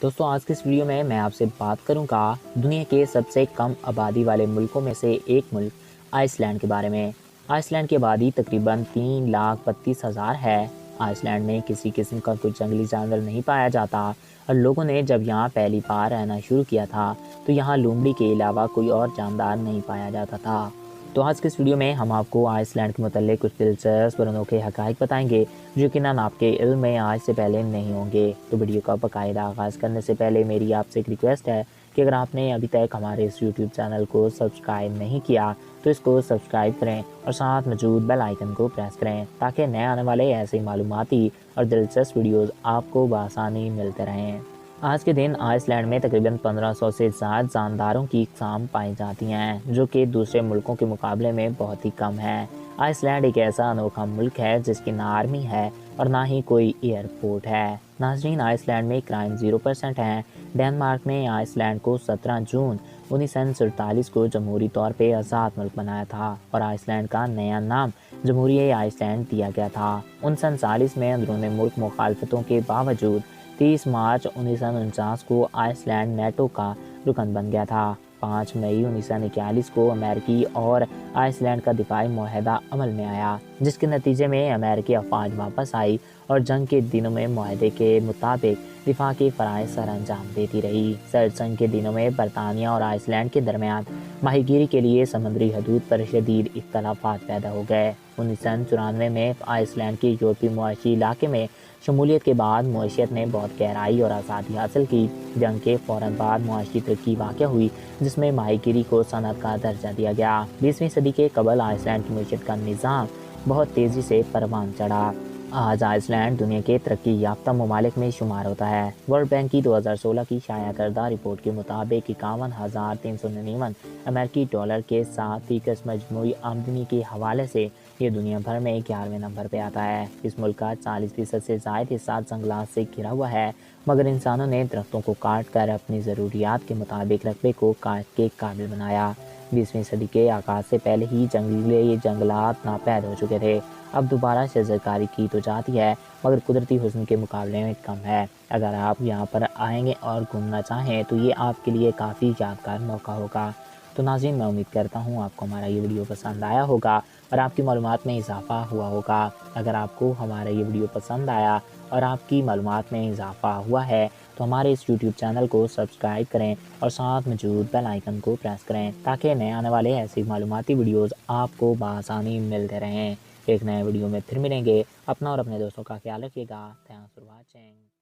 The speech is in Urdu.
دوستوں آج کی اس ویڈیو میں آپ سے بات کروں گا دنیا کے سب سے کم آبادی والے ملکوں میں سے ایک ملک آئس لینڈ کے بارے میں۔ آئس لینڈ کی آبادی تقریباً 3,32,000 ہے۔ آئس لینڈ میں کسی قسم کا کوئی جنگلی جانور نہیں پایا جاتا اور لوگوں نے جب یہاں پہلی بار رہنا شروع کیا تھا تو یہاں لومڑی کے علاوہ کوئی اور جاندار نہیں پایا جاتا تھا۔ تو آج کی اس ویڈیو میں ہم آپ کو آئس لینڈ کے متعلق کچھ دلچسپ اور انوکھے حقائق بتائیں گے جو یقیناً آپ کے علم میں آج سے پہلے نہیں ہوں گے۔ تو ویڈیو کا باقاعدہ آغاز کرنے سے پہلے میری آپ سے ایک ریکویسٹ ہے کہ اگر آپ نے ابھی تک ہمارے اس یوٹیوب چینل کو سبسکرائب نہیں کیا تو اس کو سبسکرائب کریں اور ساتھ موجود بیل آئیکن کو پریس کریں تاکہ نئے آنے والے ایسے معلوماتی اور دلچسپ ویڈیوز آپ کو بآسانی ملتے رہیں۔ آج کے دن آئس لینڈ میں تقریباً 1500 سے زائد جانداروں کی اقسام پائی جاتی ہیں جو کہ دوسرے ملکوں کے مقابلے میں بہت ہی کم ہے۔ آئس لینڈ ایک ایسا انوکھا ملک ہے جس کی نہ آرمی ہے اور نہ ہی کوئی ایئرپورٹ ہے۔ ناظرین، آئس لینڈ میں کرائم 0% ہے۔ ڈنمارک نے آئس لینڈ کو 17 جون 1947 کو جمہوری طور پہ آزاد ملک بنایا تھا اور آئس لینڈ کا نیا نام جمہوریہ آئس لینڈ دیا گیا تھا۔ 1947 میں اندرون ملک مخالفتوں کے باوجود 30 مارچ 1949 کو آئس لینڈ نیٹو کا رکن بن گیا تھا۔ 5 مئی 1941 کو امریکی اور آئس لینڈ کا دفاعی معاہدہ عمل میں آیا جس کے نتیجے میں امریکی افواج واپس آئی اور جنگ کے دنوں میں معاہدے کے مطابق دفاع کے فرائض سر انجام دیتی رہی۔ سرد جنگ کے دنوں میں برطانیہ اور آئس لینڈ کے درمیان ماہی گیری کے لیے سمندری حدود پر شدید اختلافات پیدا ہو گئے۔ 1994 میں آئس لینڈ کے یورپی معاشی علاقے میں شمولیت کے بعد معیشت نے بہت گہرائی اور آزادی حاصل کی۔ جنگ کے فوراً بعد معاشی ترقی واقع ہوئی جس میں ماہی گیری کو صنعت کا درجہ دیا گیا۔ 20ویں صدی کے قبل آئس لینڈ کی معیشت کا نظام بہت تیزی سے پروان چڑھا۔ آج آئس لینڈ دنیا کے ترقی یافتہ ممالک میں شمار ہوتا ہے۔ ورلڈ بینک کی 2016 کی شائع کردہ رپورٹ کے مطابق 51,399 امریکی ڈالر کے 7% مجموعی آمدنی کے حوالے سے یہ دنیا بھر میں 11ویں نمبر پہ آتا ہے۔ اس ملک کا 40% سے زائد حصہ جنگلات سے گھرا ہوا ہے مگر انسانوں نے درختوں کو کاٹ کر اپنی ضروریات کے مطابق رقبے کو کاٹ کے قابل بنایا۔ 20ویں صدی کے آغاز سے پہلے ہی جنگلات ناپید ہو چکے تھے۔ اب دوبارہ شجرکاری کی تو جاتی ہے مگر قدرتی حسن کے مقابلے میں کم ہے۔ اگر آپ یہاں پر آئیں گے اور گھومنا چاہیں تو یہ آپ کے لیے کافی یادگار موقع ہوگا۔ تو ناظرین، میں امید کرتا ہوں آپ کو ہمارا یہ ویڈیو پسند آیا ہوگا اور آپ کی معلومات میں اضافہ ہوا ہوگا۔ اگر آپ کو ہمارا یہ ویڈیو پسند آیا اور آپ کی معلومات میں اضافہ ہوا ہے تو ہمارے اس یوٹیوب چینل کو سبسکرائب کریں اور ساتھ موجود بیل آئیکن کو پریس کریں تاکہ نئے آنے والے ایسی معلوماتی ویڈیوز آپ کو بآسانی ملتے رہیں۔ ایک نئے ویڈیو میں پھر ملیں گے۔ اپنا اور اپنے دوستوں کا خیال رکھیے گا۔ Thanks for watching.